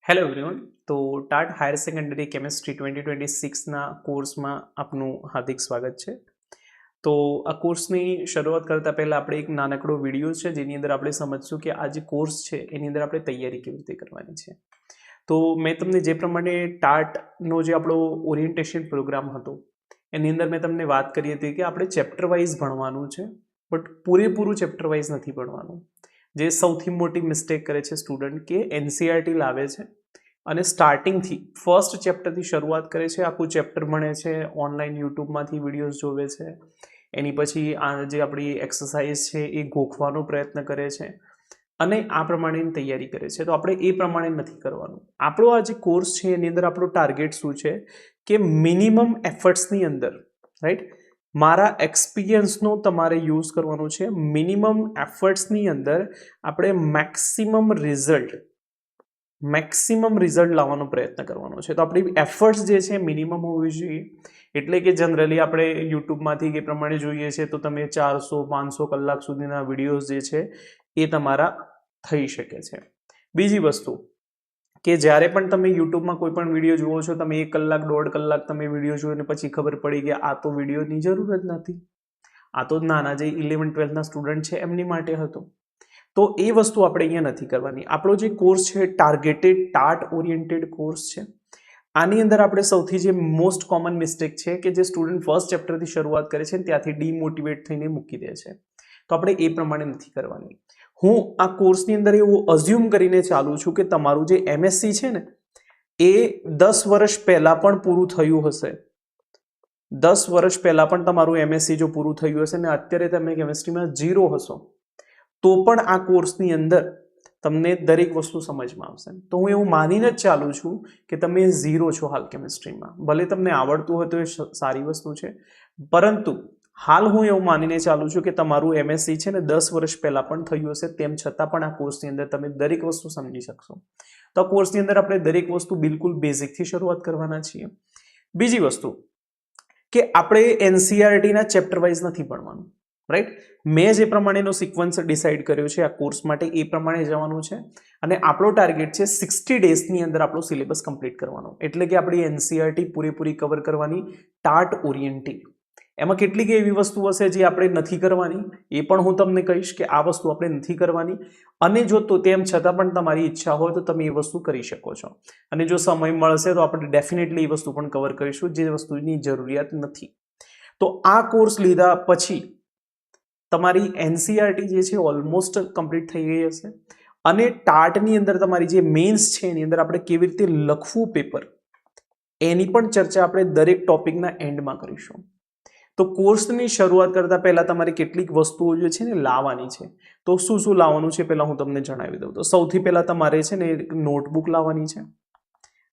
Hello everyone. તો TAT higher secondary chemistry 2026ના કોર્સમાં આપનું હાર્દિક સ્વાગત છે. તો આ કોર્સની શરૂઆત કરતાં પહેલાં આપણે એક નાનકડો વિડીયો છે જેની અંદર આપણે સમજશું કે આ જે કોર્સ છે એની અંદર આપણે તૈયારી કેવી રીતે કરવાની છે. તો મેં તમને જે પ્રમાણે ટાટનો જે આપણો ઓરિએન્ટેશન પ્રોગ્રામ હતો એની અંદર મેં તમને વાત કરી હતી કે આપણે ચેપ્ટર વાઇઝ ભણવાનું છે, બટ પૂરેપૂરું ચેપ્ટર વાઇઝ નથી ભણવાનું. જે સૌથી મોટી મિસ્ટેક કરે છે સ્ટુડન્ટ કે એનસીઆરટી લાવે છે અને સ્ટાર્ટિંગથી ફર્સ્ટ ચેપ્ટરથી શરૂઆત કરે છે, આખું ચેપ્ટર ભણે છે, ઓનલાઈન યુટ્યુબમાંથી વિડીયોઝ જોવે છે, એની પછી આ જે આપણી એક્સરસાઇઝ છે એ ગોખવાનો પ્રયત્ન કરે છે અને આ પ્રમાણેની તૈયારી કરે છે. તો આપણે એ પ્રમાણે નથી કરવાનું. આપણો આ જે કોર્સ છે એની અંદર આપણો ટાર્ગેટ શું છે કે મિનિમમ એફર્ટ્સની અંદર, રાઈટ, મારા એક્સપિરિયન્સનો તમારે યુઝ કરવાનો છે. મિનિમમ એફર્ટ્સની અંદર આપણે મેક્સિમમ રિઝલ્ટ લાવવાનો પ્રયત્ન કરવાનો છે. તો આપણી એફર્ટ્સ જે છે મિનિમમ હોવી જોઈએ. એટલે કે જનરલી આપણે યુટ્યુબમાંથી એ પ્રમાણે જોઈએ છે તો તમે 400-500 કલાક સુધીના વિડીયોઝ જે છે એ તમારા થઈ શકે છે. બીજી વસ્તુ કે જ્યારે પણ તમે યુટ્યુબમાં કોઈ પણ વિડીયો જુઓ છો, તમે 1 કલાક 1.5 કલાક તમે વિડીયો જોઈને પછી ખબર પડી કે આ તો વિડીયોની જરૂર જ નથી, આ તો નાના જે 11-12ના સ્ટુડન્ટ છે એમની માટે હતો. તો એ વસ્તુ આપણે અહીંયા નથી કરવાની. આપણો જે કોર્સ છે ટાર્ગેટેડ ટાર્ટ ઓરિએન્ટેડ કોર્સ છે. આની અંદર આપણે સૌથી જે મોસ્ટ કોમન મિસ્ટેક છે કે જે સ્ટુડન્ટ ફર્સ્ટ ચેપ્ટરથી શરૂઆત કરે છે ત્યાંથી ડીમોટિવેટ થઈને મૂકી દે છે. તો આપણે એ પ્રમાણે નથી કરવાની. હું આ કોર્સની અંદર એવું અઝ્યુમ કરીને ચાલું છું કે તમારું જે એમએસસી છે ને એ 10 વર્ષ પહેલાં પણ પૂરું થયું હશે. 10 વર્ષ પહેલાં પણ તમારું એમએસસી જો પૂરું થયું હશે ને અત્યારે તમે કેમિસ્ટ્રીમાં 0 હશો તો પણ આ કોર્સની અંદર તમને દરેક વસ્તુ સમજમાં આવશે. તો હું એવું માનીને જ ચાલું છું કે તમે 0 છો હાલ કેમિસ્ટ્રીમાં. ભલે તમને આવડતું હોય તો એ સારી વસ્તુ છે, પરંતુ હાલ હું એવું માનીને ચાલું છું કે તમારું એમએસસી છે ને 10 વર્ષ પહેલાં પણ થયું હશે, તેમ છતાં પણ આ કોર્સની અંદર તમે દરેક વસ્તુ સમજી શકશો. તો આ કોર્સની અંદર આપણે દરેક વસ્તુ બિલકુલ બેઝિકથી શરૂઆત કરવાના છીએ. બીજી વસ્તુ કે આપણે એનસીઆરટીના ચેપ્ટર વાઇઝ નથી ભણવાનું, રાઈટ. મેં જે પ્રમાણેનો સિક્વન્સ ડિસાઇડ કર્યો છે આ કોર્સ માટે એ પ્રમાણે જવાનું છે અને આપણો ટાર્ગેટ છે 60 ડેઝની અંદર આપણો સિલેબસ કમ્પ્લીટ કરવાનો. એટલે કે આપણી એનસીઆરટી પૂરેપૂરી કવર કરવાની ટાર્ટ ઓરિએન્ટેડ. એમાં કેટલીક એવી વસ્તુ હશે જે આપણે નથી કરવાની, એ પણ હું તમને કહીશ કે આ વસ્તુ આપણે નથી કરવાની. અને જો તો તેમ છતાં પણ તમારી ઈચ્છા હોય તો તમે એ વસ્તુ કરી શકો છો. અને જો સમય મળશે તો આપણે ડેફિનેટલી એ વસ્તુ પણ કવર કરીશું જે વસ્તુની જરૂરિયાત નથી. તો આ કોર્સ લીધા પછી તમારી એનસીઆરટી જે છે ઓલમોસ્ટ કમ્પ્લીટ થઈ ગઈ હશે અને ટાર્ટની અંદર તમારી જે મેન્સ છે એની અંદર આપણે કેવી રીતે લખવું પેપર એની પણ ચર્ચા આપણે દરેક ટોપિકના એન્ડમાં કરીશું. તો કોર્સની શરૂઆત કરતાં પહેલાં તમારે કેટલીક વસ્તુઓ જે છે ને લાવવાની છે. તો શું શું લાવવાનું છે પહેલાં હું તમને જણાવી દઉં. તો સૌથી પહેલાં તમારે છે ને એક નોટબુક લાવવાની છે,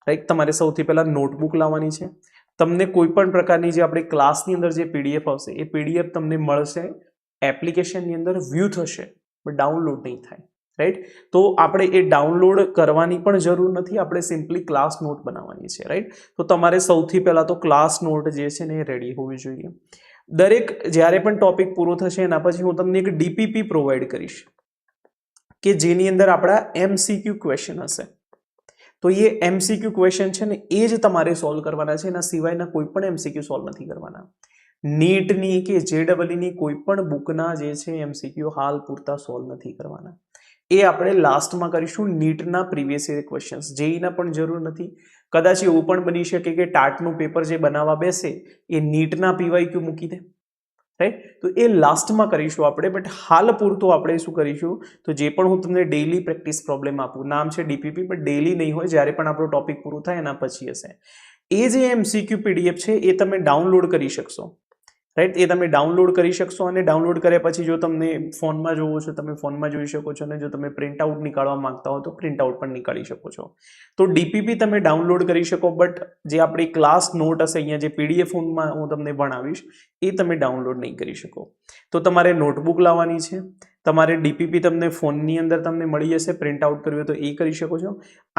રાઈટ. તમારે સૌથી પહેલાં નોટબુક લાવવાની છે. તમને કોઈ પણ પ્રકારની જે આપણે ક્લાસની અંદર જે પીડીએફ આવશે એ પીડીએફ તમને મળશે, એપ્લિકેશનની અંદર વ્યૂ થશે, પણ ડાઉનલોડ નહીં થાય, રાઈટ. તો આપણે એ ડાઉનલોડ કરવાની પણ જરૂર નથી, આપણે સિમ્પલી ક્લાસ નોટ બનાવવાની છે, રાઈટ. તો તમારે સૌથી પહેલાં તો ક્લાસ નોટ જે છે ને એ રેડી હોવી જોઈએ. દરેક જ્યારે પણ ટોપિક પૂરો થશે એના પછી હું તમને એક ડીપીપી પ્રોવાઈડ કરીશ કે જેની અંદર આપણા એમસીક્યુ ક્વેશ્ચન હશે. તો એ એમસીક્યુ ક્વેશ્ચન છે ને એ જ તમારે સોલ્વ કરવાના છે, એના સિવાયના કોઈ પણ એમસીક્યુ સોલ્વ નથી કરવાના. નીટની કે જેડબલઈની કોઈ પણ બુકના જે છે એમસીક્યુ હાલ પૂરતા સોલ્વ નથી કરવાના. એ આપણે લાસ્ટમાં કરીશું. નીટના પ્રીવિયસ યર ક્વેશ્ચન્સ, જેઈના પણ જરૂર નથી. કદાચ એવું પણ બની શકે કે ટાટનું પેપર જે બનાવવા બેસે એ નીટના પીવાયક્યુ મૂકી દે, રાઈટ. તો એ લાસ્ટમાં કરીશું આપણે. બટ હાલ પૂરતું આપણે શું કરીશું, તો જે પણ હું તમને ડેઇલી પ્રેક્ટિસ પ્રોબ્લેમ આપું, નામ છે ડીપીપી, પણ ડેઇલી નહીં હોય, જ્યારે પણ આપણો ટોપિક પૂરું થાય એના પછી હશે. એ જે એમસીક્યુ પીડીએફ છે એ તમે ડાઉનલોડ કરી શકશો, રાઈટ. એ તમે ડાઉનલોડ કરી શકશો અને ડાઉનલોડ કર્યા પછી જો તમને ફોનમાં જોવો છો તમે ફોનમાં જોઈ શકો છો અને જો તમે પ્રિન્ટઆઉટ નીકાળવા માંગતા હો તો પ્રિન્ટઆઉટ પણ નીકાળી શકો છો. તો ડીપીપી તમે ડાઉનલોડ કરી શકો, બટ જે આપણી ક્લાસ નોટ હશે અહીંયા જે પીડીએફમાં હું તમને ભણાવીશ એ તમે ડાઉનલોડ નહીં કરી શકો. તો તમારે નોટબુક લાવવાની છે. તમારે ડીપીપી તમને ફોનની અંદર તમને મળી જશે, પ્રિન્ટઆઉટ કરવી હોય તો એ કરી શકો છો.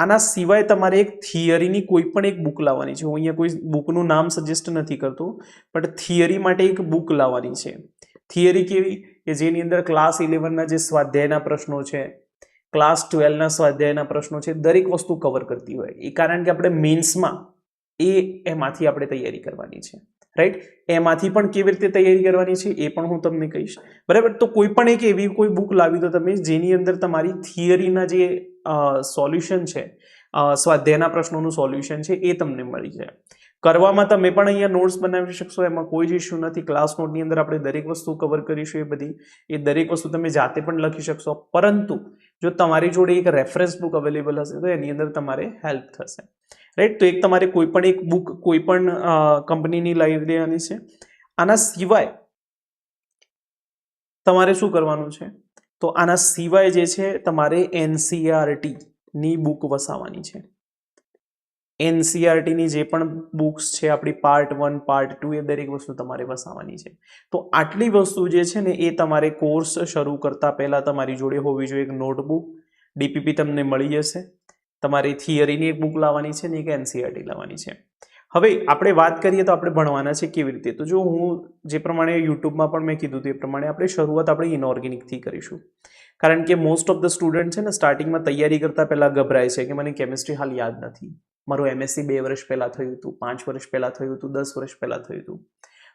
આના સિવાય તમારે એક થિયરીની કોઈ પણ એક બુક લાવવાની છે. હું અહીંયા કોઈ બુકનું નામ સજેસ્ટ નથી કરતો, બટ થિયરી માટે એક બુક લાવવાની છે. થિયરી કેવી કે જેની અંદર ક્લાસ 11ના જે સ્વાધ્યાયના પ્રશ્નો છે, ક્લાસ 12ના સ્વાધ્યાયના પ્રશ્નો છે, દરેક વસ્તુ કવર કરતી હોય એ, કારણ કે આપણે મેન્સમાં એમાંથી આપણે તૈયારી કરવાની છે, રાઈટ. એમાંથી પણ કેવી રીતે તૈયારી કરવાની છે એ પણ હું તમને કહીશ, બરાબર. તો કોઈ પણ એક એવી કોઈ બુક લાવી દો તમે જેની અંદર તમારી થિયરીના જે સોલ્યુશન છે, સ્વાધ્યાયના પ્રશ્નોનું સોલ્યુશન છે એ તમને મળી જાય. કરવામાં તમે પણ અહીંયા નોટ્સ બનાવી શકશો, એમાં કોઈ જ ઇશ્યુ નથી. ક્લાસ નોટની અંદર આપણે દરેક વસ્તુ કવર કરીશું, એ દરેક વસ્તુ તમે જાતે પણ લખી શકશો. પરંતુ જો તમારી જોડે એક રેફરન્સ બુક અવેલેબલ હશે તો એની અંદર તમારે હેલ્પ થશે, રાઈટ. તો એક તમારે કોઈ પણ એક બુક કોઈ પણ કંપનીની લાવી દેવાની છે. આના સિવાય તમારે શું કરવાનું છે, તો આના સિવાય જે છે તમારે એનસીઈઆરટી ની બુક વસાવવાની છે. એનસીઈઆરટીની જે પણ બુક્સ છે આપણી પાર્ટ 1 પાર્ટ 2 એ દરેક વસ્તુ તમારે વસાવવાની છે. તો આટલી વસ્તુ જે છે ને એ તમારે કોર્સ શરૂ કરતા પહેલા તમારી જોડે હોવી જોઈએ. એક નોટબુક, ડીપીપી તમને મળી જશે, તમારે થિયરીની એક બુક લાવવાની છે ને એક એનસીઈઆરટી લાવવાની છે. હવે આપણે વાત કરીએ તો આપણે ભણવાના છે કેવી રીતે. તો જો હું જે પ્રમાણે યુટ્યુબમાં પણ મેં કીધું હતું એ પ્રમાણે આપણે શરૂઆત આપણે ઇનઓર્ગેનિકથી કરીશું. કારણ કે મોસ્ટ ઓફ ધ સ્ટુડન્ટ છે ને સ્ટાર્ટિંગમાં તૈયારી કરતા પહેલા ગભરાય છે કે મને કેમિસ્ટ્રી હાલ યાદ નથી, મારું એમએસસી 2 વર્ષ પહેલાં થયું હતું, 5 વર્ષ પહેલાં થયું હતું, 10 વર્ષ પહેલાં થયું હતું.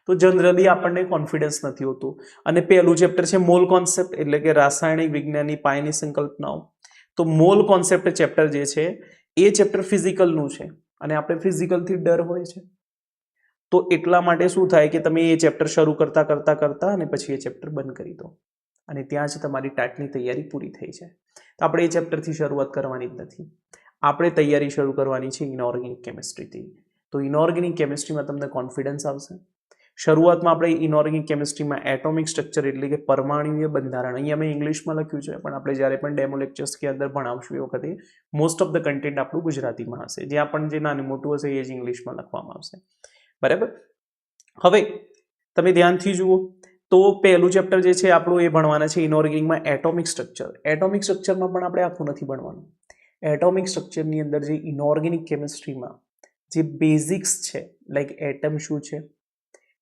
તો જનરલી આપણને કોન્ફિડન્સ નથી હોતું. અને પહેલું ચેપ્ટર છે મોલ કોન્સેપ્ટ, એટલે કે રાસાયણિક વિજ્ઞાનની પાયાની સંકલ્પનાઓ. તો મોલ કોન્સેપ્ટ ચેપ્ટર જે છે એ ચેપ્ટર ફિઝિકલનું છે અને આપણે ફિઝિકલથી ડર હોય છે. તો એટલા માટે શું થાય કે તમે એ ચેપ્ટર શરૂ કરતા કરતા કરતા અને પછી એ ચેપ્ટર બંધ કરી દો અને ત્યાં જ તમારી ટાટની તૈયારી પૂરી થઈ જાય. તો આપણે એ ચેપ્ટરથી શરૂઆત કરવાની જ નથી, આપણે તૈયારી શરૂ કરવાની છે ઇનઓર્ગેનિક કેમિસ્ટ્રીથી. તો ઇનઓર્ગેનિક કેમિસ્ટ્રીમાં તમને કોન્ફિડન્સ આવશે. શરૂઆતમાં આપણે ઇનઓર્ગેનિક કેમિસ્ટ્રીમાં એટોમિક સ્ટ્રક્ચર એટલે કે પરમાણુય બંધારણ, અહીંયા મેં ઇંગ્લિશમાં લખ્યું છે પણ આપણે જ્યારે પણ ડેમો લેક્ચર્સ કે અંદર ભણાવશું એ વખતે મોસ્ટ ઓફ ધ કન્ટેન્ટ આપણું ગુજરાતીમાં હશે, જ્યાં પણ જે નાનું મોટું હશે એ જ ઇંગ્લિશમાં લખવામાં આવશે, બરાબર. હવે તમે ધ્યાનથી જુઓ તો પહેલું ચેપ્ટર જે છે આપણું એ ભણવાના છે ઇનઓર્ગેનિકમાં એટોમિક સ્ટ્રક્ચર. એટોમિક સ્ટ્રક્ચરમાં પણ આપણે આખું નથી ભણવાનું. એટોમિક સ્ટ્રક્ચરની અંદર જે ઇનઓર્ગેનિક કેમિસ્ટ્રીમાં જે બેઝિક્સ છે, લાઈક એટમ શું છે,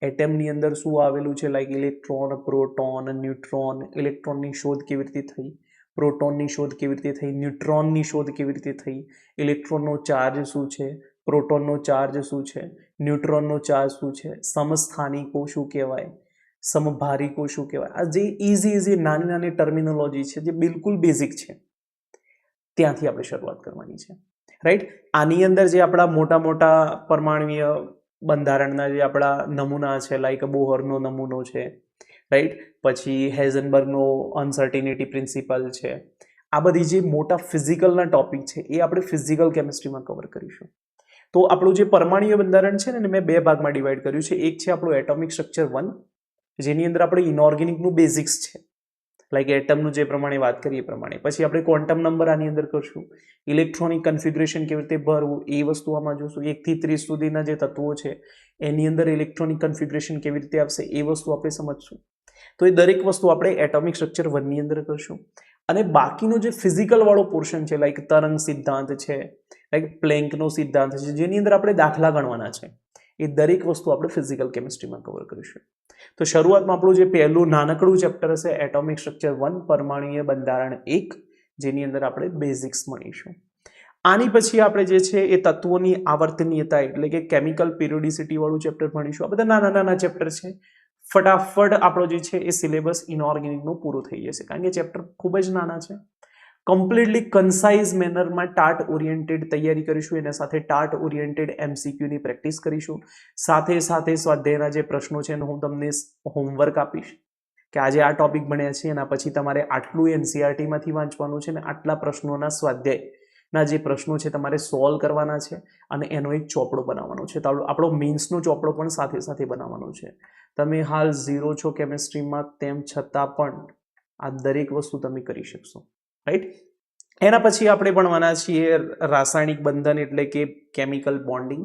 એટમની અંદર શું આવેલું છે, લાઈક ઇલેક્ટ્રોન, પ્રોટોન, ન્યુટ્રોન, ઇલેક્ટ્રોનની શોધ કેવી રીતે થઈ, પ્રોટોનની શોધ કેવી રીતે થઈ, ન્યુટ્રોનની શોધ કેવી રીતે થઈ, ઇલેક્ટ્રોનનો ચાર્જ શું છે, પ્રોટોનનો ચાર્જ શું છે, ન્યુટ્રોનનો ચાર્જ શું છે, સમસ્થાનિકો શું કહેવાય, સમભારિકો શું કહેવાય. આ જે ઇઝી નાની નાની ટર્મિનોલોજી છે જે બિલકુલ બેઝિક છે, ત્યાંથી આપણે શરૂઆત કરવાની છે, રાઈટ. આની અંદર જે આપણા મોટા મોટા પરમાણુય બંધારણના જે આપણા નમૂના છે, લાઈક બોહરનો નમૂનો છે, રાઈટ, પછી હેઝનબર્ગનો અનસર્ટિનિટી પ્રિન્સિપલ છે, આ બધી જે મોટા ફિઝિકલના ટોપિક છે એ આપણે ફિઝિકલ કેમિસ્ટ્રીમાં કવર કરીશું. તો આપણું જે પરમાણુય બંધારણ છે ને મેં 2 ભાગમાં ડિવાઈડ કર્યું છે. એક છે આપણું એટોમિક સ્ટ્રક્ચર 1, જેની અંદર આપણે ઇનઓર્ગેનિકનું બેઝિક્સ છે, લાઈક એટમનું જે પ્રમાણે વાત કરીએ એ પ્રમાણે. પછી આપણે ક્વોન્ટમ નંબર આની અંદર કરશું, ઇલેક્ટ્રોનિક કન્ફિગ્યુરેશન કેવી રીતે ભરવું એ વસ્તુ આમાં જોશું. 1 થી 30 સુધીના જે તત્વો છે એની અંદર ઇલેક્ટ્રોનિક કન્ફિગ્યુરેશન કેવી રીતે આવશે એ વસ્તુ આપણે સમજશું. તો એ દરેક વસ્તુ આપણે એટોમિક સ્ટ્રક્ચર 1ની અંદર કરશું. અને બાકીનો જે ફિઝિકલ વાળો પોર્શન છે, લાઈક તરંગ સિદ્ધાંત છે, લાઈક પ્લેન્કનો સિદ્ધાંત છે, જેની અંદર આપણે દાખલા ગણવાના છે, એ દરેક વસ્તુ આપણે ફિઝિકલ કેમિસ્ટ્રીમાં કવર કરીશું. તો શરૂઆતમાં આપણું જે પહેલું નાનકડું ચેપ્ટર હશે એટોમિક સ્ટ્રક્ચર 1, પરમાણુય બંધારણ 1, જેની અંદર આપણે બેઝિક્સ મળીશું. આની પછી આપણે જે છે એ તત્વોની આવર્તનીયતા એટલે કે કેમિકલ પિરિયોડિસિટી વાળું ચેપ્ટર ભણીશું. આ બધા નાના નાના ચેપ્ટર છે. ફટાફટ આપણો જે છે એ સિલેબસ ઇનઓર્ગેનિકનો પૂરો થઈ જશે, કારણ કે ચેપ્ટર ખૂબ જ નાના છે. કમ્પ્લીટલી કન્સાઇઝ મેનરમાં ટાર્ટ ઓરિએન્ટેડ તૈયારી કરીશું, એના સાથે ટાર્ટ ઓરિએન્ટેડ એમસીક્યુની પ્રેક્ટિસ કરીશું. સાથે સાથે સ્વાધ્યાયના જે પ્રશ્નો છે એનો હું તમને હોમવર્ક આપીશ કે આજે આ ટોપિક ભણ્યા છે એના પછી તમારે આટલું એનસીઈઆરટીમાંથી વાંચવાનું છે ને આટલા પ્રશ્નોના સ્વાધ્યાયના જે પ્રશ્નો છે તમારે સોલ્વ કરવાના છે અને એનો એક ચોપડો બનાવવાનો છે. તો આપણો મેઇન્સનો ચોપડો પણ સાથે સાથે બનાવવાનો છે. તમે હાલ 0 છો કેમિસ્ટ્રીમાં, તેમ છતાં પણ આ દરેક વસ્તુ તમે કરી શકશો, રાઈટ. એના પછી આપણે ભણવાના છીએ રાસાયણિક બંધન એટલે કે કેમિકલ બોન્ડિંગ.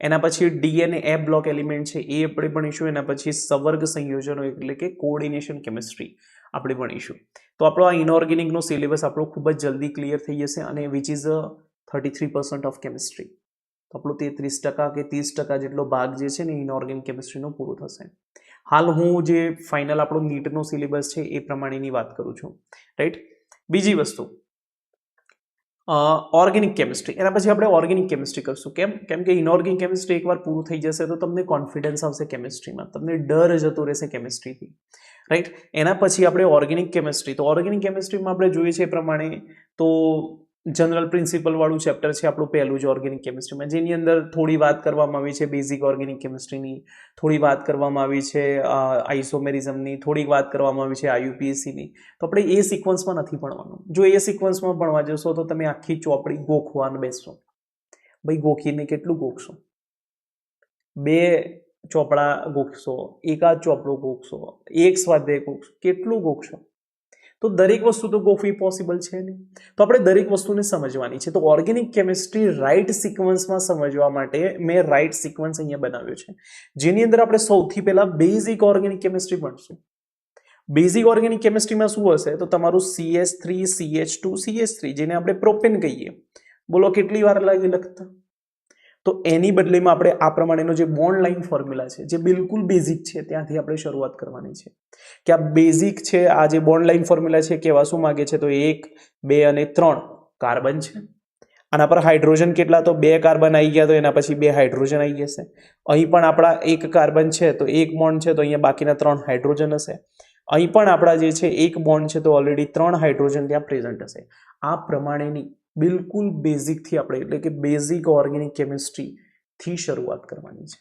એના પછી ડીએનએ બ્લોક એલિમેન્ટ છે એ આપણે ભણીશું. એના પછી સવર્ગ સંયોજનો એટલે કે કોઓર્ડિનેશન કેમિસ્ટ્રી આપણે ભણીશું. તો આપણો આ ઇનઓર્ગેનિકનો સિલેબસ આપણો ખૂબ જ જલ્દી ક્લિયર થઈ જશે અને વિચ ઇઝ 33% ઓફ કેમિસ્ટ્રી. તો આપણો 33% કે 30% જેટલો ભાગ જે છે ને ઇનઓર્ગેનિક કેમિસ્ટ્રીનો પૂરો થશે. હાલ હું જે ફાઇનલ આપણો નીટનો સિલેબસ છે એ પ્રમાણેની વાત કરું છું, રાઈટ. બીજી વસ્તુ ઓર્ગેનિક કેમિસ્ટ્રી, એના પછી આપણે ઓર્ગેનિક કેમિસ્ટ્રી કરશું. કેમ કે ઇનઓર્ગેનિક કેમિસ્ટ્રી એકવાર પૂરું થઈ જશે તો તમને કોન્ફિડન્સ આવશે કેમિસ્ટ્રીમાં, તમને ડર જતો રહેશે કેમિસ્ટ્રીથી, રાઈટ. એના પછી આપણે ઓર્ગેનિક કેમિસ્ટ્રી, તો ઓર્ગેનિક કેમિસ્ટ્રીમાં આપણે જોઈએ છે એ પ્રમાણે તો જનરલ પ્રિન્સિપલ વાળું ચેપ્ટર છે આપણું પહેલું જ ઓર્ગેનિક કેમિસ્ટ્રીમાં, જેની અંદર થોડી વાત કરવામાં આવી છે બેઝિક ઓર્ગેનિક કેમિસ્ટ્રીની, થોડી વાત કરવામાં આવી છે આઇસોમેરિઝમની, થોડીક વાત કરવામાં આવી છે આયુપીએસસીની. તો આપણે એ સિક્વન્સમાં નથી ભણવાનું. જો એ સિક્વન્સમાં ભણવા જશો તો તમે આખી ચોપડી ગોખવાને બેસશો. ભાઈ ગોખીને કેટલું ગોખશો? 2 ચોપડા ગોખશો, એકાદ ચોપડો ગોખશો, એક સ્વાધ્યાય ગોખશો, કેટલું ગોખશો? તો દરેક વસ્તુ તો ગોખવી પોસિબલ છે નહીં. તો આપણે દરેક વસ્તુને સમજવાની છે. તો ઓર્ગેનિક કેમિસ્ટ્રી રાઇટ સિક્વન્સમાં સમજવા માટે મેં રાઇટ સિક્વન્સ અહીંયા બનાવ્યો છે, જેની અંદર આપણે સૌથી પહેલા બેઝિક ઓર્ગેનિક કેમિસ્ટ્રી ભણશું. બેઝિક ઓર્ગેનિક કેમિસ્ટ્રીમાં શું હશે? તો તમારું CH3 CH2 CH3, જેને આપણે પ્રોપેન કહીએ. બોલો કેટલી વાર લાગે લખતા? તો એની બદલેમાં આપણે આ પ્રમાણેનો જે બોન્ડ લાઇન ફોર્મ્યુલા છે, જે બિલકુલ બેઝિક છે, ત્યાંથી આપણે શરૂઆત કરવાની છે. કે આ બેઝિક છે, આ જે બોન્ડ લાઇન ફોર્મ્યુલા છે કેવા શું માગે છે? તો 1, 2 અને 3 કાર્બન છે. આના પર હાઇડ્રોજન કેટલા? તો 2 કાર્બન આવી ગયા, તો એના પછી 2 હાઇડ્રોજન આવી જશે. અહીં પણ આપણા 1 કાર્બન છે તો 1 બોન્ડ છે, તો અહીંયા બાકીના 3 હાઇડ્રોજન હશે. અહીં પણ આપણા જે છે 1 બોન્ડ છે તો ઓલરેડી 3 હાઇડ્રોજન ત્યાં પ્રેઝન્ટ હશે. આ પ્રમાણેની બિલકુલ બેઝિકથી આપણે, એટલે કે બેઝિક ઓર્ગેનિક કેમિસ્ટ્રીથી શરૂઆત કરવાની છે,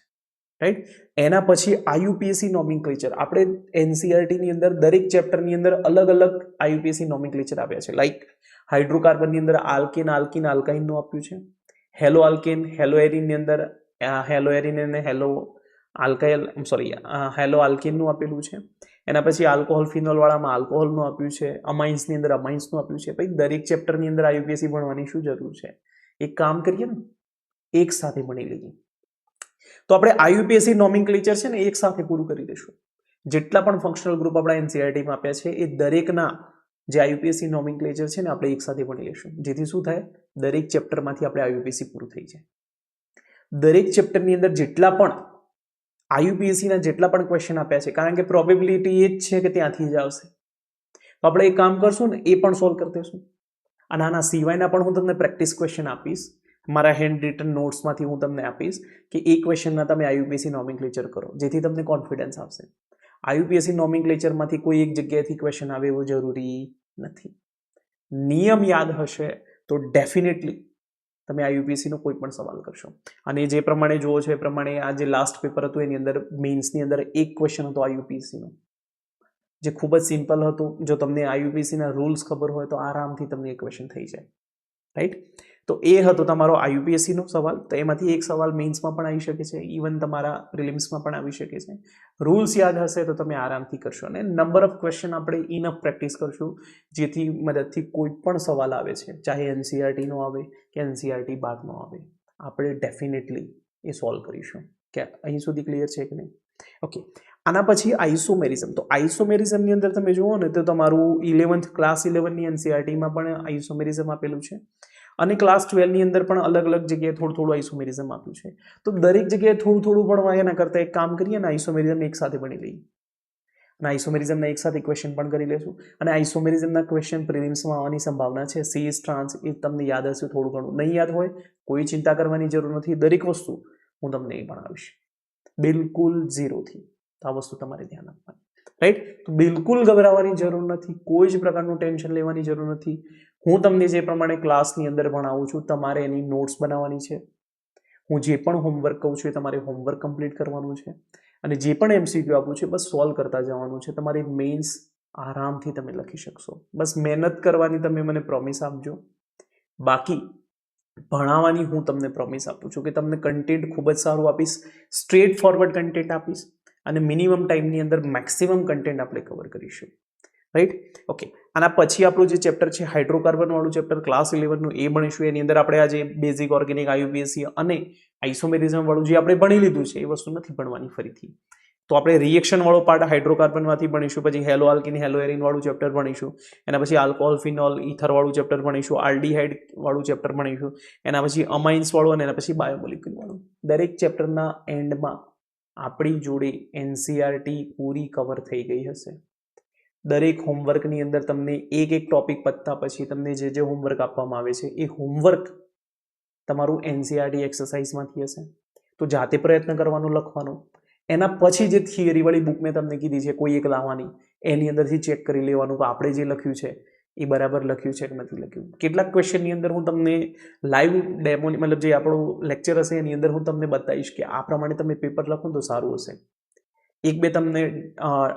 રાઈટ. એના પછી આયુપીએસસી નોમેનક્લેચર. આપણે એનસીઈઆરટીની અંદર દરેક ચેપ્ટરની અંદર અલગ અલગ આયુપીએસસી નોમેનક્લેચર આપ્યા છે. લાઈક હાઇડ્રોકાર્બનની અંદર આલ્કેન, આલ્કીન, આલ્કાઇનનું આપ્યું છે. હેલો આલ્કેન, હેલો એરિનની અંદર હેલો એરિન અને હેલો આલ્કાઇલ, હેલો આલ્કેનનું આપેલું છે. એના પછી આલ્કોહોલ ફિનોલ વાળામાં આલ્કોહોલનું આપ્યું છે. અમાઇન્સની અંદર અમાઇન્સનું આપ્યું છે. ભાઈ દરેક ચેપ્ટરની અંદર આયુપીએસસી ભણવાની શું જરૂર છે? એક કામ કરીએ ને, એક સાથે ભણી લઈએ. તો આપણે આયુપીએસસી નોમેનક્લેચર છે ને એક સાથે પૂરું કરી દઈશું. જેટલા પણ ફંક્શનલ ગ્રુપ આપણા એનસીઈઆરટીમાં આપ્યા છે એ દરેકના જે આયુપીએસસી નોમેનક્લેચર છે ને આપણે એક સાથે ભણી લઈશું. જેથી શું થાય? દરેક ચેપ્ટરમાંથી આપણે આયુપીએસસી પૂરું થઈ જાય. દરેક ચેપ્ટરની અંદર જેટલા પણ આયુપીએસસીના જેટલા પણ ક્વેશ્ચન આપ્યા છે, કારણ કે પ્રોબેબિલિટી એ જ છે કે ત્યાંથી જ આવશે, તો આપણે એક કામ કરશું ને, એ પણ સોલ્વ કરી દઈશું. અને આના સિવાયના પણ હું તમને પ્રેક્ટિસ ક્વેશ્ચન આપીશ, મારા હેન્ડ રિટન નોટ્સમાંથી હું તમને આપીશ કે એ ક્વેશ્ચનના તમે આયુપીએસસી નોમેનક્લેચર કરો, જેથી તમને કોન્ફિડન્સ આવશે. આયુપીએસસી નોમેનક્લેચરમાંથી કોઈ એક જગ્યાએથી ક્વેશ્ચન આવે એવું જરૂરી નથી. નિયમ યાદ હશે તો ડેફિનેટલી તમે આયુપીએસસીનો કોઈ પણ સવાલ કરશો. અને જે પ્રમાણે જુઓ છો એ પ્રમાણે આ જે લાસ્ટ પેપર હતું એની અંદર મેઇન્સની અંદર એક ક્વેશ્ચન હતો આયુપીએસસીનો, જે ખૂબ જ સિમ્પલ હતું. જો તમને આયુપીએસસીના રૂલ્સ ખબર હોય તો આરામથી તમને એક ક્વેશ્ચન થઈ જાય, રાઈટ. તો એ હતો તમારો આયુપીએસસીનો સવાલ. તો એમાંથી એક સવાલ મેઇન્સમાં પણ આવી શકે છે, ઇવન તમારા પ્રિલિમ્સમાં પણ આવી શકે છે. રૂલ્સ યાદ હશે તો તમે આરામથી કરશો. અને નંબર ઓફ ક્વેશ્ચન આપણે ઇનફ પ્રેક્ટિસ કરશું, જેથી મદદથી કોઈ પણ સવાલ આવે છે, ચાહે એનસીઈઆરટીનો આવે કે એનસીઈઆરટી બાદનો આવે, આપણે ડેફિનેટલી એ સોલ્વ કરીશું. કે અહીં સુધી ક્લિયર છે કે નહીં? ઓકે. આના પછી આઇસોમેરિઝમ. તો આઇસોમેરિઝમની અંદર તમે જુઓ ને તો તમારું 11th ક્લાસ 11ની એનસીઈઆરટીમાં પણ આઇસોમેરિઝમ આપેલું છે. અને ક્લાસ 12ની અંદર પણ અલગ અલગ જગ્યાએ થોડું થોડું આઇસોમેરિઝમ આપ્યું છે. તો દરેક જગ્યાએ થોડું થોડું ભણવા એના કરતાં એક કામ કરીએ ને, આઇસોમેરિઝમ એક સાથે ભણી લઈએ. અને આઇસોમેરિઝમના એક સાથે ક્વેશ્ચન પણ કરી લેશું. અને આઇસોમેરિઝમના ક્વેશ્ચન પ્રિલિમ્સમાં આવવાની સંભાવના છે. સીસ ટ્રાન્સ એ તમને યાદ હશે થોડું ઘણું. નહીં યાદ હોય કોઈ ચિંતા કરવાની જરૂર નથી. દરેક વસ્તુ હું તમને એ ભણાવીશ બિલકુલ ઝીરોથી. તો આ વસ્તુ તમારે ધ્યાન આપવાની, રાઈટ. તો બિલકુલ ગભરાવાની જરૂર નથી, કોઈ જ પ્રકારનું ટેન્શન લેવાની જરૂર નથી. હું તમને જે પ્રમાણે ક્લાસની અંદર ભણાવું છું, તમારે એની નોટ્સ બનાવવાની છે. હું જે પણ હોમવર્ક કહું છું એ તમારે હોમવર્ક કમ્પ્લીટ કરવાનું છે. અને જે પણ એમસીક્યુ આપું છે બસ સોલ્વ કરતા જવાનું છે. તમારી મેઇન્સ આરામથી તમે લખી શકશો. બસ મહેનત કરવાની તમે મને પ્રોમિસ આપજો. બાકી ભણાવવાની હું તમને પ્રોમિસ આપું છું કે તમને કન્ટેન્ટ ખૂબ જ સારું આપીશ, સ્ટ્રેટ ફોરવર્ડ કન્ટેન્ટ આપીશ, અને મિનિમમ ટાઈમની અંદર મેક્સિમમ કન્ટેન્ટ આપણે કવર કરીશું, રાઈટ. ઓકે. આના પછી આપણું જે ચેપ્ટર છે હાઇડ્રોકાર્બન વાળું ચેપ્ટર ક્લાસ 11નું એ ભણીશું. એની અંદર આપણે આજે બેઝિક ઓર્ગેનિક, આયુપીએસસી અને આઇસોમેરિઝમ વાળું જે આપણે ભણી લીધું છે એ વસ્તુ નથી ભણવાની ફરીથી. તો આપણે રિએક્શન વાળો પાર્ટ હાઇડ્રોકાર્બનમાંથી ભણીશું. પછી હેલો આલ્કીન, હેલો એરિન વાળું ચેપ્ટર ભણીશું. એના પછી આલ્કોહોલ ફિનોલ ઈથર વાળું ચેપ્ટર ભણીશું. આલ્ડીહાઇડ વાળું ચેપ્ટર ભણીશું. એના પછી અમાઇન્સ વાળું અને એના પછી બાયોમોલિક્યુલ વાળું. દરેક ચેપ્ટરના એન્ડમાં આપણી જોડે એનસીઈઆરટી પૂરી કવર થઈ ગઈ હશે. દરેક હોમવર્કની અંદર તમને એક ટોપિક પતતા પછી તમને જે હોમવર્ક આપવામાં આવે છે એ હોમવર્ક તમારું એનસીઆરટી એક્સરસાઇઝમાંથી હશે. તો જાતે પ્રયત્ન કરવાનો, લખવાનો. એના પછી જે થિયરીવાળી બુક મેં તમને કીધી છે કોઈ એક લાવવાની, એની અંદરથી ચેક કરી લેવાનું કે આપણે જે લખ્યું છે એ બરાબર લખ્યું છે કે નથી લખ્યું. કેટલાક ક્વેશ્ચનની અંદર હું તમને લાઈવ ડેમો મતલબ જે આપણો લેક્ચર હશે એની અંદર હું તમને બતાવીશ કે આ પ્રમાણે તમે પેપર લખો તો સારું હશે. એક બે તમને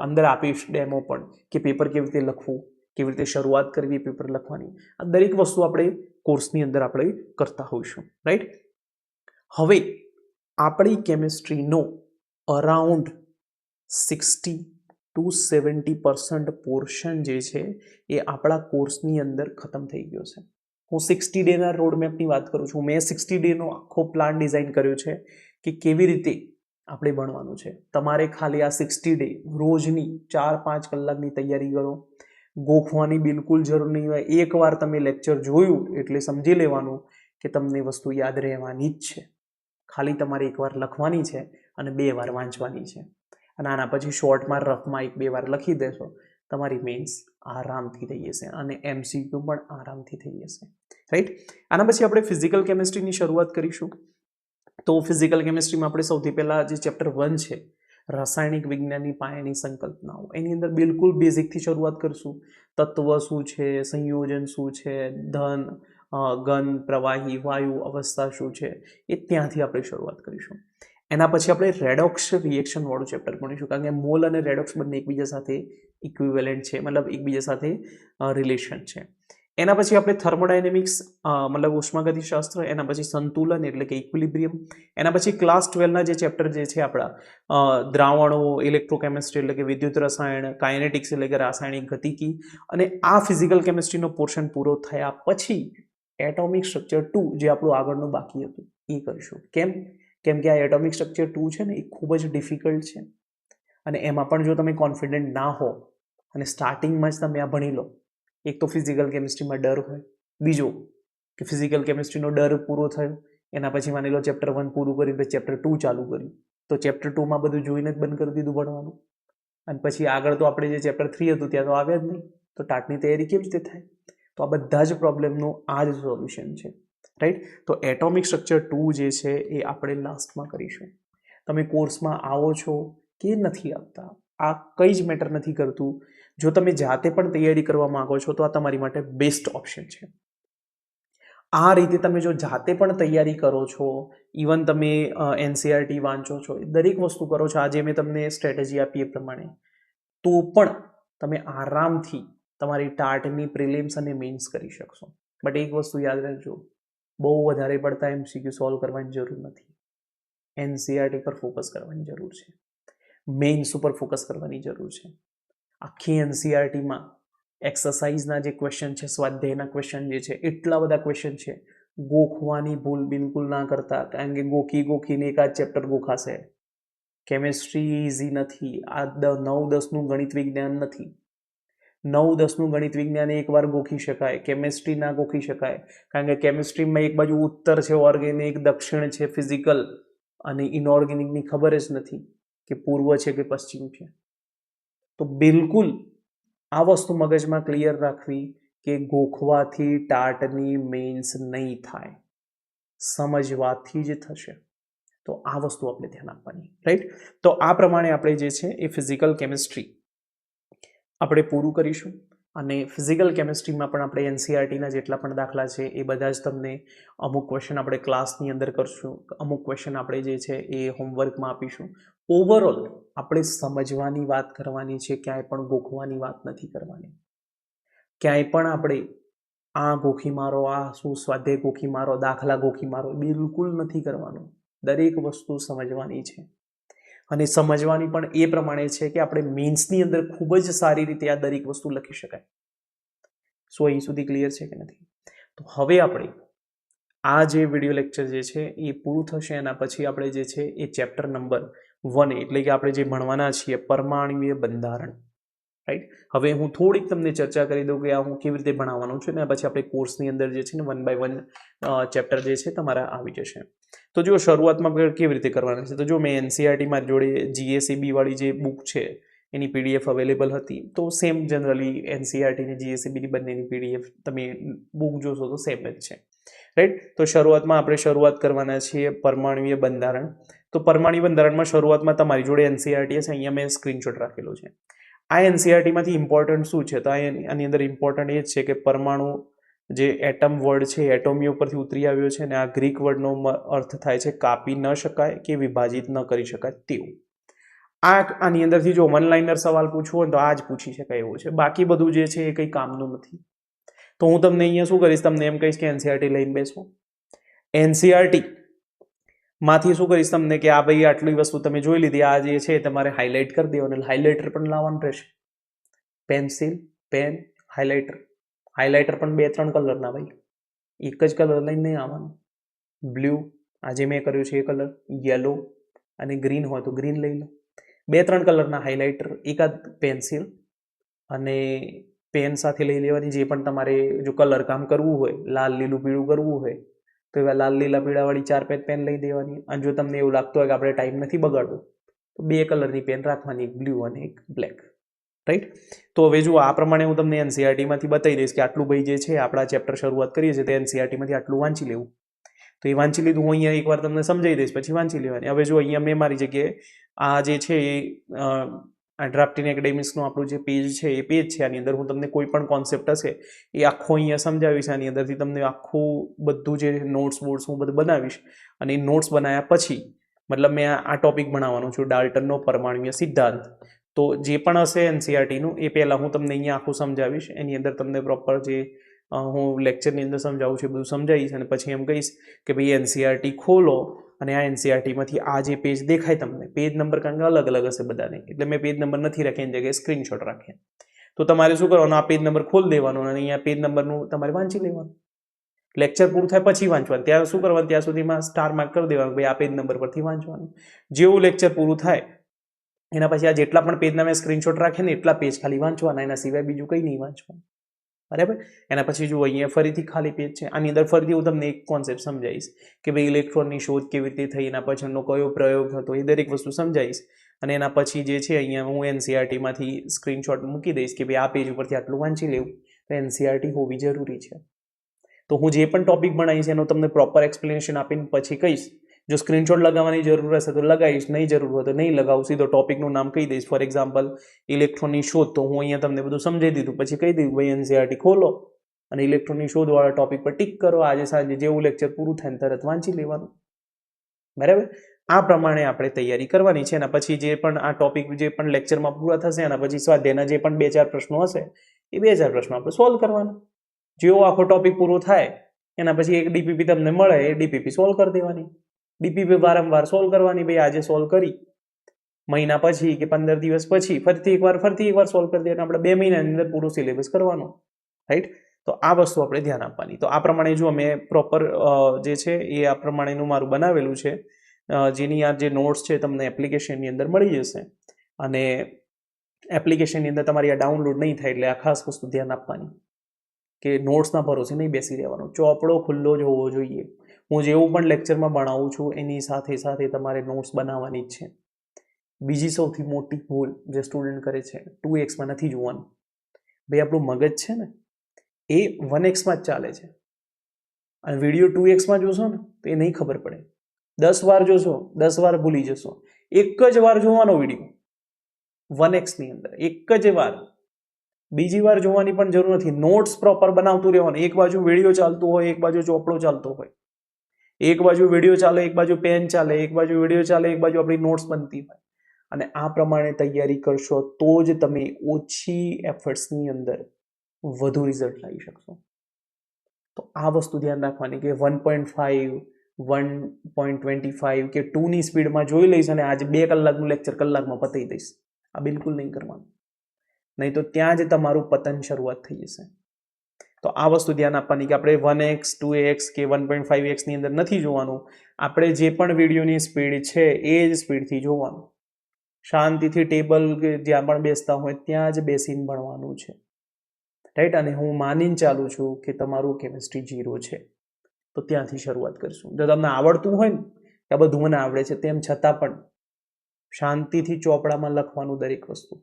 અંદર આપીશ ડેમો પણ કે પેપર કેવી રીતે લખવું, કેવી રીતે શરૂઆત કરવી પેપર લખવાની. આ દરેક વસ્તુ આપણે કોર્સની અંદર આપણે કરતા હોઈશું. રાઈટ. હવે આપણી કેમિસ્ટ્રીનો અરાઉન્ડ 60 to 70% પોર્શન જે છે એ આપણા કોર્સની અંદર ખતમ થઈ ગયો છે. હું 60 ડેના રોડમેપની વાત કરું છું. મેં 60 ડેનો આખો પ્લાન ડિઝાઇન કર્યો છે કે કેવી રીતે આપણે ભણવાનું છે. તમારે ખાલી આ 60 ડે રોજની 4-5 કલાકની તૈયારી કરો. ગોખવાની બિલકુલ જરૂર નહીં હોય. એકવાર તમે લેક્ચર જોયું એટલે સમજી લેવાનું કે તમને વસ્તુ યાદ રહેવાની જ છે. ખાલી તમારે એકવાર લખવાની છે અને 2 વાર વાંચવાની છે. અને આના પછી શોર્ટમાં રફમાં 1-2 વાર લખી દેશો, તમારી મેન્સ આરામથી થઈ જશે અને MCQ પણ આરામથી થઈ જશે. રાઈટ. આના પછી આપણે ફિઝિકલ કેમિસ્ટ્રીની શરૂઆત કરીશું. તો ફિઝિકલ કેમિસ્ટ્રીમાં આપણે સૌથી પહેલાં જે ચેપ્ટર 1 છે રાસાયણિક વિજ્ઞાનની પાયાની સંકલ્પનાઓ, એની અંદર બિલકુલ બેઝિકથી શરૂઆત કરશું. તત્વ શું છે, સંયોજન શું છે, ધન ઘન પ્રવાહી વાયુ અવસ્થા શું છે એ ત્યાંથી આપણે શરૂઆત કરીશું. એના પછી આપણે રેડોક્સ રિએક્શન વાળું ચેપ્ટર ભણીશું કારણ કે મોલ અને રેડોક્સ બંને એકબીજા સાથે ઇક્વિવેલન્ટ છે, મતલબ એકબીજા સાથે રિલેશન છે. એના પછી આપણે થર્મોડાયનેમિક્સ મતલબ ઉષ્માગતિશાસ્ત્ર, એના પછી સંતુલન એટલે કે ઇક્વિલિબ્રિયમ, એના પછી ક્લાસ 12ના જે ચેપ્ટર જે છે આપણા દ્રાવણો, ઇલેક્ટ્રોકેમિસ્ટ્રી એટલે કે વિદ્યુત રસાયણ, કાઇનેટિક્સ એટલે કે રાસાયણિક ગતિકી, અને આ ફિઝિકલ કેમિસ્ટ્રીનો પોર્શન પૂરો થયા પછી એટોમિક સ્ટ્રક્ચર 2 જે આપણું આગળનું બાકી હતું એ કરીશું. કેમ કે આ એટોમિક સ્ટ્રક્ચર 2 છે ને એ ખૂબ જ ડિફિકલ્ટ છે અને એમાં પણ જો તમે કોન્ફિડન્ટ ના હો અને સ્ટાર્ટિંગમાં જ તમે આ ભણી લો, એક તો ફિઝિકલ કેમિસ્ટ્રીમાં ડર હોય, બીજો કે ફિઝિકલ કેમિસ્ટ્રીનો ડર પૂરો થયો એના પછી માની લો ચેપ્ટર 1 પૂરું કર્યું પછી ચેપ્ટર 2 ચાલુ કર્યું તો ચેપ્ટર 2માં બધું જોઈને જ બંધ કરી દીધું ભણવાનું અને પછી આગળ તો આપણે જે ચેપ્ટર 3 હતું ત્યાં તો આવ્યા જ નહીં, તો ટાટની તૈયારી કેવી રીતે થાય? તો આ બધા જ પ્રોબ્લેમનું આ જ સોલ્યુશન છે. રાઈટ. તો એટોમિક સ્ટ્રક્ચર 2 જે છે એ આપણે લાસ્ટમાં કરીશું. તમે કોર્સમાં આવો છો કે નથી આવતા આ કંઈ જ મેટર નથી કરતું. જો તમે જાતે પણ તૈયારી કરવા માંગો છો તો આ તમારી માટે બેસ્ટ ઓપ્શન છે. આ રીતે તમે જો જાતે પણ તૈયારી કરો છો, ઇવન તમે એનસીઆરટી વાંચો છો, દરેક વસ્તુ કરો છો, આજે મેં તમને સ્ટ્રેટેજી આપી એ પ્રમાણે, તો પણ તમે આરામથી તમારી ટાટની પ્રિલિમ્સ અને મેઇન્સ કરી શકશો. બટ એક વસ્તુ યાદ રાખજો, બહુ વધારે પડતા MCQ સોલ્વ કરવાની જરૂર નથી. એનસીઆરટી પર ફોકસ કરવાની જરૂર છે, મેઇન્સ ઉપર ફોકસ કરવાની જરૂર છે. આખી એનસીઆરટીમાં એક્સરસાઇઝના જે ક્વેશ્ચન છે, સ્વાધ્યાયના ક્વેશ્ચન જે છે, એટલા બધા ક્વેશ્ચન છે. ગોખવાની ભૂલ બિલકુલ ના કરતા, કારણ કે ગોખીને એકાદ ચેપ્ટર ગોખાશે. કેમિસ્ટ્રી ઇઝી નથી. આ 9-10નું ગણિત વિજ્ઞાન નથી. 9-10નું ગણિત વિજ્ઞાન એકવાર ગોખી શકાય, કેમિસ્ટ્રી ના ગોખી શકાય, કારણ કે કેમિસ્ટ્રીમાં એક બાજુ ઉત્તર છે ઓર્ગેનિક, દક્ષિણ છે ફિઝિકલ, અને ઇનઓર્ગેનિકની ખબર જ નથી કે પૂર્વ છે કે પશ્ચિમ છે. તો બિલકુલ આ વસ્તુ મગજમાં ક્લિયર રાખવી કે ગોખવાથી ટાટની મેઇન્સ નહીં થાય, સમજવાથી જ થશે. તો આ વસ્તુ આપણે ધ્યાન આપવાની. રાઈટ. તો આ પ્રમાણે આપણે જે છે એ ફિઝિકલ કેમિસ્ટ્રી આપણે પૂરું કરીશું અને ફિઝિકલ કેમિસ્ટ્રીમાં પણ આપણે એનસીઆરટીના જેટલા પણ દાખલા છે એ બધા જ તમને અમુક ક્વેશ્ચન આપણે ક્લાસની અંદર કરશું, અમુક ક્વેશ્ચન આપણે જે છે એ હોમવર્કમાં આપીશું. ઓવરઓલ આપણે સમજવાની વાત કરવાની છે, ક્યાંય પણ ગોખવાની વાત નથી કરવાની. ક્યાંય પણ આપણે આ ગોખી મારો, આ શું સ્વાધ્યાય ગોખી મારો, દાખલા ગોખી મારો, બિલકુલ નથી કરવાનું. દરેક વસ્તુ સમજવાની છે અને સમજવાની પણ એ પ્રમાણે છે કે આપણે મેન્સની અંદર ખૂબ જ સારી રીતે આ દરેક વસ્તુ લખી શકાય. સો અહીં સુધી ક્લિયર છે કે નથી? તો હવે આપણે આ જે વિડીયો લેક્ચર જે છે એ પૂરું થશે એના પછી આપણે જે છે એ ચેપ્ટર નંબર 1 એટલે કે આપણે જે ભણવાના છીએ પરમાણ્વીય બંધારણ. રાઈટ. હવે હું થોડીક તમને ચર્ચા કરી દઉં કે આ હું કેવી રીતે ભણાવવાનું છું અને પછી આપણે કોર્સની અંદર જે છે ને 1 by 1 ચેપ્ટર જે છે તમારા આવી જશે. તો જો શરૂઆતમાં કેવી રીતે કરવાના છે, તો જો મેં એનસીઆરટી મારી જોડે GSEB વાળી જે બુક છે એની પીડીએફ અવેલેબલ હતી. તો સેમ જનરલી એનસીઆરટી અને જીએસઈબીની બંનેની પીડીએફ તમે બુક જોશો તો સેમ જ છે, રાઈટ. તો શરૂઆતમાં આપણે શરૂઆત કરવાના છીએ પરમાણ્વીય બંધારણ. તો પરમાણ્વીય બંધારણમાં શરૂઆતમાં તમારી જોડે એનસીઆરટી હશે. અહીંયા મેં સ્ક્રીનશોટ રાખેલો છે. આ એનસીઆરટીમાંથી ઇમ્પોર્ટન્ટ શું છે? તો આની અંદર ઇમ્પોર્ટન્ટ એ જ છે કે પરમાણુ જે એટમ વર્ડ છે એટોમી ઉપરથી ઉતરી આવ્યો છે, અને આ ગ્રીક વર્ડનો અર્થ થાય છે કાપી ન શકાય કે વિભાજિત ન કરી શકાય તેવું. આની અંદરથી જો વન લાઇનર સવાલ પૂછવો હોય તો આ જ પૂછી શકાય એવું છે. બાકી બધું જે છે એ કંઈ કામનું નથી. તો હું તમને અહીંયા શું કરીશ, તમને એમ કહીશ કે એનસીઆરટી લઈને બેસો. એનસીઆરટી માંથી શું કરીશ તમને કે આ ભાઈ આટલી વસ્તુ તમે જોઈ લીધી, આ જે છે તમારે હાઇલાઇટ કરી દેવાનું. હાઇલાઇટર પણ લાવવાનું રહેશે. Pencil, pen, highlighter. હાઇલાઇટર પણ 2-3 કલરના ભાઈ, એક જ કલર લઈને નહીં આવવાનું. બ્લુ, આજે મેં કર્યું છે એ કલર, યલો અને ગ્રીન હોય તો ગ્રીન લઈ લો. 2-3 કલરના હાઇલાઇટર, એકાદ પેન્સિલ અને પેન સાથે લઈ લેવાની. જે પણ તમારે જો કલર કામ કરવું હોય, લાલ, લીલું, પીળું કરવું હોય તો એવા લાલ, લીલા, પીળાવાળી 4-5 પેન લઈ દેવાની. અને જો તમને એવું લાગતું હોય કે આપણે ટાઈમ નથી બગાડવો તો 2 કલરની પેન રાખવાની, એક બ્લુ અને એક બ્લેક, રાઈટ. તો હવે જુઓ, આ પ્રમાણે હું તમને એનસીઆરટીમાંથી બતાવી દઈશ કે આટલું ભાઈ જે છે આપણા ચેપ્ટર શરૂઆત કરીએ છીએ તે એનસીઆરટીમાંથી આટલું વાંચી લેવું. તો એ વાંચી લીધું હું અહીંયા એકવાર તમને સમજાવી દઈશ, પછી વાંચી લેવાની. હવે જો અહીંયા મેં મારી જગ્યાએ આ જે છે એ ડ્રાફ્ટિંગ એકેડેમિક્સનું આપણું જે પેજ છે એ પેજ છે. આની અંદર હું તમને કોઈ પણ કોન્સેપ્ટ હશે એ આખો અહીંયા સમજાવીશ. આની અંદરથી તમને આખું બધું જે નોટ્સ બોર્ડ્સ હું બધું બનાવીશ. અને એ નોટ્સ બનાવ્યા પછી મતલબ મેં આ ટોપિક ભણાવવાનો છું, ડાલ્ટનનો પરમાણ્વીય સિદ્ધાંત. તો જે પણ હશે એનસીઆરટીનું એ પહેલાં હું તમને અહીંયા આખું સમજાવીશ. એની અંદર તમને પ્રોપર જે હું લેક્ચરની અંદર સમજાવું છું એ બધું સમજાવીશ. અને પછી એમ કહીશ કે ભાઈ એનસીઆરટી ખોલો અને આ એનસીઆરટીમાંથી આ જે પેજ દેખાય તમને, પેજ નંબર કારણ કે અલગ અલગ હશે બધાને, એટલે મેં પેજ નંબર નથી રાખ્યા, એની જગ્યાએ સ્ક્રીનશોટ રાખ્યા. તો તમારે શું કરવાનું, આ પેજ નંબર ખોલી દેવાનો અને અહીંયા પેજ નંબરનું તમારે વાંચી લેવાનું. લેક્ચર પૂરું થાય પછી વાંચવાનું. ત્યાં શું કરવાનું, ત્યાં સુધીમાં સ્ટાર માર્ક કરી દેવાનું, ભાઈ આ પેજ નંબર પરથી વાંચવાનું. જેવું લેક્ચર પૂરું થાય એના પછી આ જેટલા પણ પેજના મેં સ્ક્રીનશોટ રાખે ને એટલા પેજ ખાલી વાંચવાના, એના સિવાય બીજું કંઈ નહીં વાંચવાનું, બરાબર. એના પછી જુઓ અહીંયા ફરીથી ખાલી પેજ છે. આની અંદર ફરીથી હું તમને એક કોન્સેપ્ટ સમજાવીશ કે ભાઈ ઇલેક્ટ્રોનની શોધ કેવી રીતે થઈ, એના પાછળનો કયો પ્રયોગ હતો, એ દરેક વસ્તુ સમજાવીશ. અને એના પછી જે છે અહીંયા હું એનસીઆરટીમાંથી સ્ક્રીનશોટ મૂકી દઈશ કે ભાઈ આ પેજ ઉપરથી આટલું વાંચી લેવું. તો એનસીઆરટી હોવી જરૂરી છે. તો હું જે પણ ટોપિક ભણાવીશ એનું તમને પ્રોપર એક્સપ્લેનેશન આપીને પછી કહીશ. જો સ્ક્રીનશોટ લગાવવાની જરૂર હશે તો લગાવીશ, નહીં જરૂર હોય તો નહીં લગાવું, સીધો ટોપિકનું નામ કહી દઈશ. ફોર એક્ઝામ્પલ ઇલેક્ટ્રોનની શોધ, તો હું અહીંયા તમને બધું સમજાવી દીધું, પછી કહી દીધું ભાઈ એનસીઆરટી ખોલો અને ઇલેક્ટ્રોનની શોધવાળા ટોપિક પર ટિક કરો. આજે સાંજે જેવું લેક્ચર પૂરું થાય તરત વાંચી લેવાનું, બરાબર. આ પ્રમાણે આપણે તૈયારી કરવાની છે. એના પછી જે પણ આ ટોપિક જે પણ લેક્ચરમાં પૂરા થશે એના પછી સ્વાધ્યાયના જે પણ 2-4 પ્રશ્નો હશે એ 2-4 પ્રશ્નો આપણે સોલ્વ કરવાના. જેવો આખો ટોપિક પૂરો થાય એના પછી એક ડીપીપી તમને મળે, એ ડીપીપી સોલ્વ કરી દેવાની. ડીપીપી વારંવાર સોલ્વ કરવાની. ભાઈ આજે સોલ્વ કરી, મહિના પછી કે 15 દિવસ પછી ફરીથી એકવાર સોલ્વ કરી દેવાનું. આપણે 2 મહિનાની અંદર પૂરો સિલેબસ કરવાનો, રાઈટ. તો આ વસ્તુ આપણે ધ્યાન આપવાની. તો આ પ્રમાણે જો મેં પ્રોપર જે છે એ આ પ્રમાણેનું મારું બનાવેલું છે, જેની આ જે નોટ્સ છે તમને એપ્લિકેશનની અંદર મળી જશે. અને એપ્લિકેશનની અંદર તમારી આ ડાઉનલોડ નહીં થાય, એટલે આ ખાસ વસ્તુ ધ્યાન આપવાની કે નોટ્સના ભરોસે નહીં બેસી રહેવાનું. ચોપડો ખુલ્લો જ હોવો જોઈએ. હું જેવું પણ લેક્ચરમાં ભણાવું છું એની સાથે સાથે તમારે નોટ્સ બનાવવાની જ છે. બીજી સૌથી મોટી ભૂલ જે સ્ટુડન્ટ કરે છે, 2x નથી જોવાનું. ભાઈ આપણું મગજ છે ને એ 1x જ ચાલે છે, અને વિડીયો 2x જોશો ને તો એ નહીં ખબર પડે. 10 વાર જોશો, 10 વાર ભૂલી જશો. એક જ વાર જોવાનો વિડીયો 1x ની અંદર, એક જ વાર. બીજી વાર જોવાની પણ જરૂર નથી. નોટ્સ પ્રોપર બનાવતું રહેવાનું. એક બાજુ વિડીયો ચાલતું હોય, એક બાજુ ચોપડો ચાલતો હોય, એક બાજુ વિડીયો ચાલે, એક બાજુ પેન ચાલે, એક બાજુ વિડીયો ચાલે, એક બાજુ આપણી નોટ્સ બનતી હોય. અને આ પ્રમાણે તૈયારી કરશો તો જ તમે ઓછી એફર્ટ્સની અંદર વધુ રિઝલ્ટ લાવી શકશો. તો આ વસ્તુ ધ્યાન રાખવાની કે 1.5, 1.25 કે 2ની સ્પીડમાં જોઈ લઈશ અને આજે 2 કલાકનું લેક્ચર કલાકમાં પતાવી દઈશ. આ બિલકુલ નહીં કરવાનું, નહીં તો ત્યાં જ તમારું પતન શરૂઆત થઈ જશે. તો આ વસ્તુ ધ્યાન આપવાની કે આપણે 1x, 2x કે 1.5x ની અંદર નથી જોવાનું. આપણે જે પણ વિડીયોની સ્પીડ છે એ જ સ્પીડથી જોવાનું. શાંતિથી ટેબલ કે જ્યાં પણ બેસતા હોય ત્યાં જ બેસીને ભણવાનું છે, રાઈટ. અને હું માનીને ચાલું છું કે તમારું કેમિસ્ટ્રી 0 છે, તો ત્યાંથી શરૂઆત કરીશું. જો તમને આવડતું હોય ને કે આ બધું મને આવડે છે, તેમ છતાં પણ શાંતિથી ચોપડામાં લખવાનું દરેક વસ્તુ.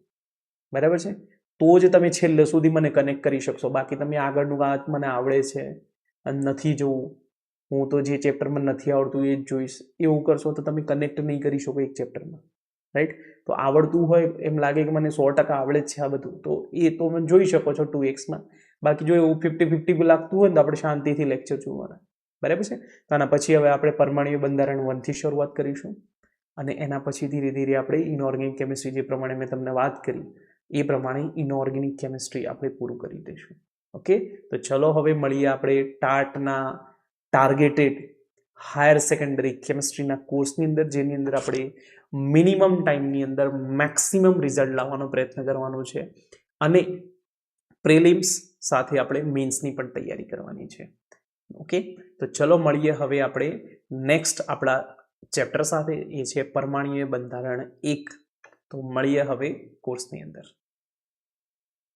બરાબર છે? તો જ તમે છેલ્લે સુધી મને કનેક્ટ કરી શકશો. બાકી તમે આગળનું વાત મને આવડે છે અને નથી જોવું, હું તો જે ચેપ્ટરમાં નથી આવડતું એ જ જોઈશ, એવું કરશો તો તમે કનેક્ટ નહીં કરી શકો એક ચેપ્ટરમાં, રાઈટ? તો આવડતું હોય એમ લાગે કે મને 100% આવડે જ છે આ બધું, તો એ તો તમે જોઈ શકો છો 2x. બાકી જો એવું 50-50 લાગતું હોય ને તો આપણે શાંતિથી લેક્ચર જોવાના, બરાબર છે? તો આના પછી હવે આપણે પરમાણ્વીય બંધારણ 1 થી શરૂઆત કરીશું અને એના પછી ધીરે ધીરે આપણે ઇનઓર્ગેનિક કેમિસ્ટ્રી જે પ્રમાણે મેં તમને વાત કરી એ પ્રમાણે ઇનઓર્ગેનિક કેમિસ્ટ્રી આપણે પૂરું કરી દઈશું. ઓકે, તો ચલો હવે મળીએ આપણે ટાટના ટાર્ગેટેડ હાયર સેકન્ડરી કેમિસ્ટ્રીના કોર્સની અંદર, જેની અંદર આપણે મિનિમમ ટાઈમની અંદર મેક્સિમમ રિઝલ્ટ લાવવાનો પ્રયત્ન કરવાનો છે અને પ્રિલિમ્સ સાથે આપણે મેન્સની પણ તૈયારી કરવાની છે. ઓકે, તો ચલો મળીએ હવે આપણે નેક્સ્ટ આપણા ચેપ્ટર સાથે, એ છે પરમાણ્વીય બંધારણ 1. તો મળીએ હવે કોર્સની અંદર.